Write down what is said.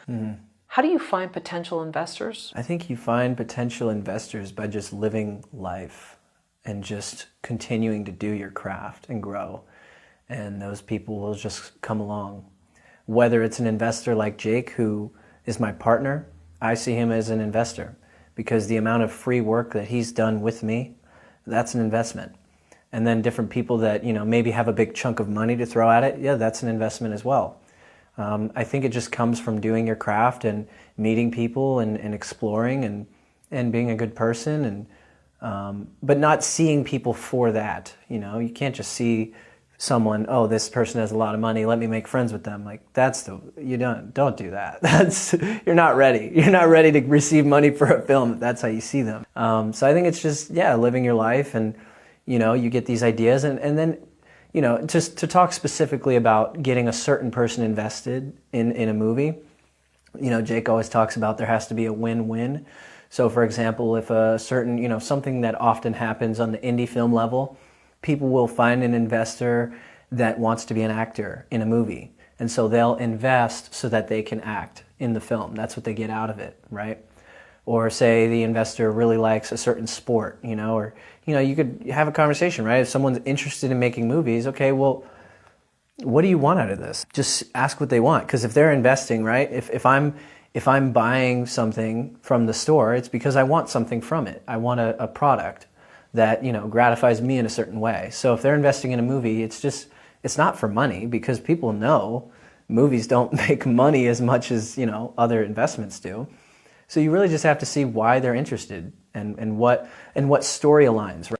How do you find potential investors? I think you find potential investors by just living life and just continuing to do your craft and grow. And those people will just come along. Whether it's an investor like Jake, who is my partner, I see him as an investor because the amount of free work that he's done with me, that's an investment. And then different people that, maybe have a big chunk of money to throw at it, yeah, that's an investment as well. I think it just comes from doing your craft and meeting people and exploring and being a good person, but not seeing people for that. You can't just see someone, oh, this person has a lot of money, let me make friends with them. Like, you don't do that. You're not ready. You're not ready to receive money for a film if that's how you see them. So I think it's just, living your life, and you get these ideas, and then just to talk specifically about getting a certain person invested in a movie, Jake always talks about there has to be a win-win. So for example, if a certain, something that often happens on the indie film level, people will find an investor that wants to be an actor in a movie. And so they'll invest so that they can act in the film. That's what they get out of it, right? Or say the investor really likes a certain sport, or, you could have a conversation, right? If someone's interested in making movies, okay, well, what do you want out of this? Just ask what they want. Because if they're investing, right? If I'm buying something from the store, it's because I want something from it. I want a product that, gratifies me in a certain way. So if they're investing in a movie, it's not for money, because people know movies don't make money as much as, other investments do. So you really just have to see why they're interested and what story aligns, right?